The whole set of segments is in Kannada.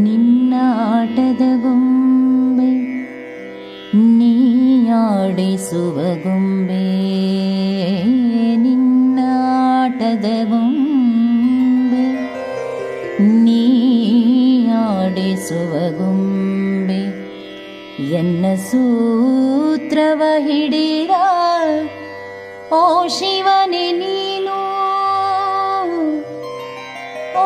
ನಿನ್ನಾಟದ ಗೊಂಬೆ ನೀಯಾಡಿಸುವ ಗೊಂಬೆ, ನಿನ್ನಾಟದ ಗೊಂಬೆ ನೀಯಾಡಿಸುವ ಗೊಂಬೆ, ಎನ್ನ ಸೂತ್ರವ ಹಿಡಿದ ಓ ಶಿವನೇ ನೀನು, ಓ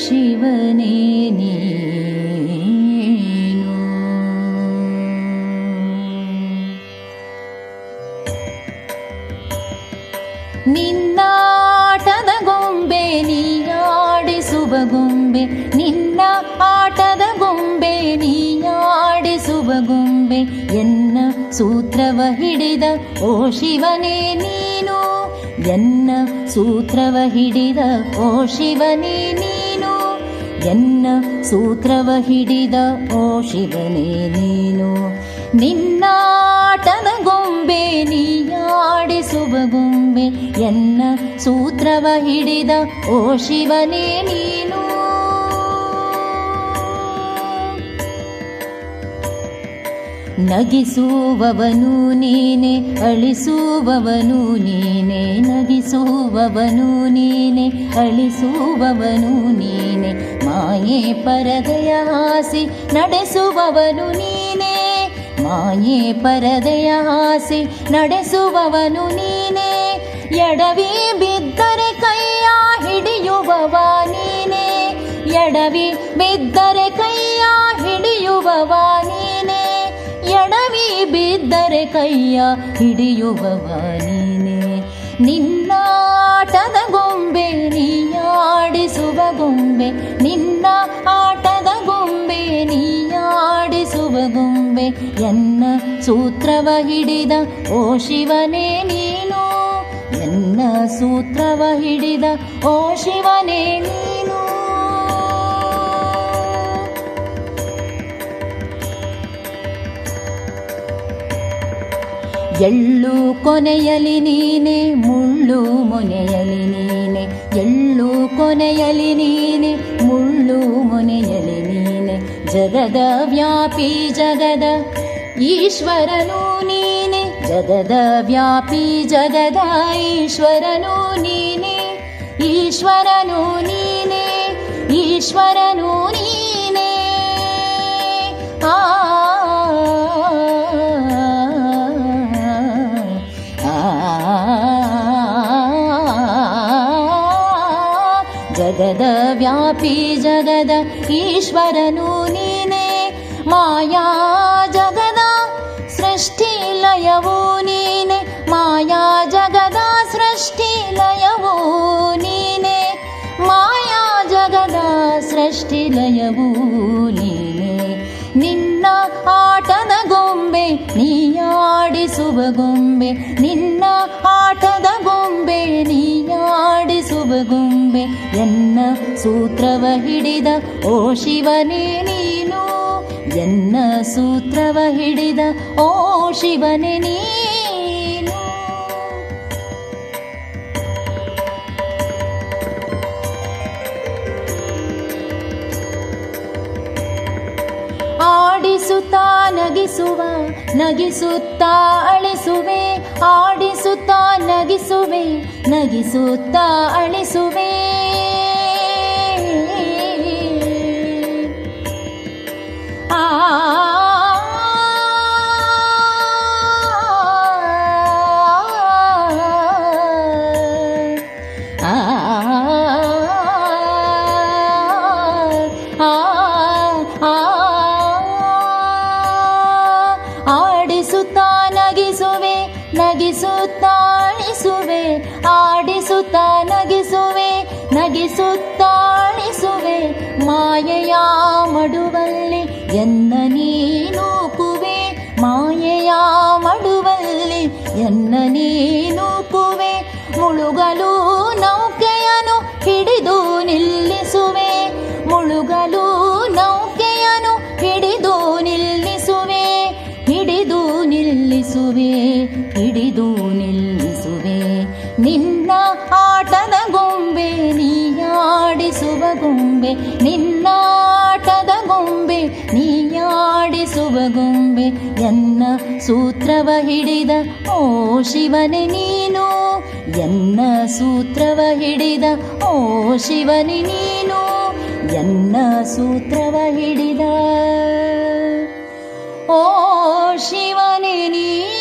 ಶಿವನೇ ನೀನು. ನಿನ್ನಾಟದ ಗೊಂಬೆ ನೀಯಾಡಿಸುವ ಗೊಂಬೆ, ನಿನ್ನ ಆಟದ ಗೊಂಬೆ ನೀಯಾಡಿಸುವ ಗೊಂಬೆ, ಎನ್ನ ಸೂತ್ರವ ಹಿಡಿದ ಓ ಶಿವನೇ ನೀನು, ಎನ್ನ ಸೂತ್ರವ ಹಿಡಿದ ಓ ಶಿವನೇ ನೀನು, ಎನ್ನ ಸೂತ್ರವ ಹಿಡಿದ ಓ ಶಿವನೇ ನೀನು. ನಿನ್ನಾಟದ ಗೊಂಬೆ ನೀಯಾಡಿಸುವ ಗೊಂಬೆ, ಎನ್ನ ಸೂತ್ರವ ಹಿಡಿದ ಓ ಶಿವನೇ ನೀನು. ನಗಿಸುವವನು ನೀನೆ, ಅಳಿಸುವವನು ನೀನೆ, ನಗಿಸುವವನು ನೀನೆ, ಅಳಿಸುವವನು ನೀನೆ, ಮಾಯೆ ಪರದೆಯ ಹಾಸಿ ನಡೆಸುವವನು ನೀನೆ, ಮಾಯೆ ಪರದೆಯ ಹಾಸಿ ನಡೆಸುವವನು ನೀನೆ, ಎಡವಿ ಬಿದ್ದರೆ ಕೈಯ ಹಿಡಿಯುವವ ನೀನೆ, ಎಡವಿ ಬಿದ್ದರೆ ಕೈಯ ಹಿಡಿಯುವವ ನೀನೆ, ಎಡವಿ ಬಿದ್ದರೆ ಕೈಯ ಹಿಡಿಯುವವ ನೀನೆ. ನಿನ್ನಾಟದ ಗೊಂಬೆ ನೀಯಾಡಿಸುವ ಗೊಂಬೆ, ನಿನ್ನ ಆಟದ ಗೊಂಬೆ ನೀಯಾಡಿಸುವ ಗೊಂಬೆ, ಎನ್ನ ಸೂತ್ರವ ಹಿಡಿದ ಓ ಶಿವನೇ ನೀನು, ಎನ್ನ ಸೂತ್ರವ ಹಿಡಿದ ಓ ಶಿವನೇ ನೀನು. ಎಳ್ಳು ಕೊನೆಯಲಿ ನೀನೆ, ಮುಳ್ಳು ಮೊನೆಯಲಿ ನೀನೆ, ಎಳ್ಳು ಕೊನೆಯಲಿ ನೀನೆ, ಮುಳ್ಳು ಮೊನೆಯಲಿ ನೀನೆ, ಜಗದ ವ್ಯಾಪಿ ಜಗದ ಈಶ್ವರನು ನೀನೆ, ಜಗದ ವ್ಯಾಪಿ ಜಗದ ಈಶ್ವರನು ನೀನೆ, ಈಶ್ವರನು ನೀನೆ, ಈಶ್ವರನು ನೀನೆ. ಜಗದ ವ್ಯಾಪಿ ಜಗದ ಈಶ್ವರನು ನೀನೆ, ಮಾಯಾ ಜಗದ ಸೃಷ್ಟಿ ಲಯವೂ ನೀನೆ, ಮಾಯಾ ಜಗದ ಸೃಷ್ಟಿ ಲಯವೂ ನೀನೆ, ಮಾಯಾ ಜಗದ ಸೃಷ್ಟಿ ಲಯವೂ ನೀನೆ. ನಿನ್ನ ಆಟದ ಗೊಂಬೆ ನೀಯಾಡಿಸುವ ಗೊಂಬೆ, ನಿನ್ನ ಆಟದ ಗೊಂಬೆ ನೀಯಾಡಿಸುವ ಗೊಂಬೆ, ಎನ್ನ ಸೂತ್ರವ ಹಿಡಿದ ಓ ಶಿವನೇ ನೀನು, ಎನ್ನ ಸೂತ್ರವ ಹಿಡಿದ ಓ ಶಿವನೇ ನೀನು. ಆಡಿಸುತ್ತಾ ನಗಿಸುವ, ನಗಿಸುತ್ತಾ ಅಳಿಸುವೆ, ಆಡಿಸುತ್ತಾ ನಗಿಸುವೆ, ನಗಿಸುತ್ತಾ ಅಳಿಸುವೆ, ಆಡಿಸುತ್ತಾ ನಗಿಸುವೆ, ನಗಿಸುತ್ತಾ ಅಳಿಸುವೆ, ಆಡಿಸುತ್ತಾ ನಗಿಸುವೆ, ಮಾಯೆಯ ಮಡುವಲ್ಲಿ ಎನ್ನ ನೀನೂಕುವೆ, ಮಾಯೆಯ ಮಡುವಲ್ಲಿ ಎನ್ನ ನೀನೂಕುವೆ. ಮುಳುಗಲು ನೌಕೆಯನು ಹಿಡಿದು ನಿಲ್ಲಿಸುವೆ, ಮುಳುಗಲು ನೌಕೆಯನು ಹಿಡಿದು ನಿಲ್ಲಿಸುವೆ, ಹಿಡಿದು ನಿಲ್ಲಿಸುವೆ, ಹಿಡಿದು ನಿಲ್ಲಿಸುವೆ. ನಿನ್ನ ಆಟದ ಗೊಂಬೆ ನೀಯಾಡಿಸುವ ಗೊಂಬೆ, ನಿನ್ನ ಆಟದ ಗೊಂಬೆ ನೀಯಾಡಿಸುವ ಗೊಂಬೆ. ಎನ್ನ ಸೂತ್ರವ ಹಿಡಿದ ಓ ಶಿವನೇ ನೀನು, ಎನ್ನ ಸೂತ್ರವ ಹಿಡಿದ ಓ ಶಿವನೇ ನೀನು, ಎನ್ನ ಸೂತ್ರವ ಹಿಡಿದ ಓ ಶಿವನೇ ನೀನು.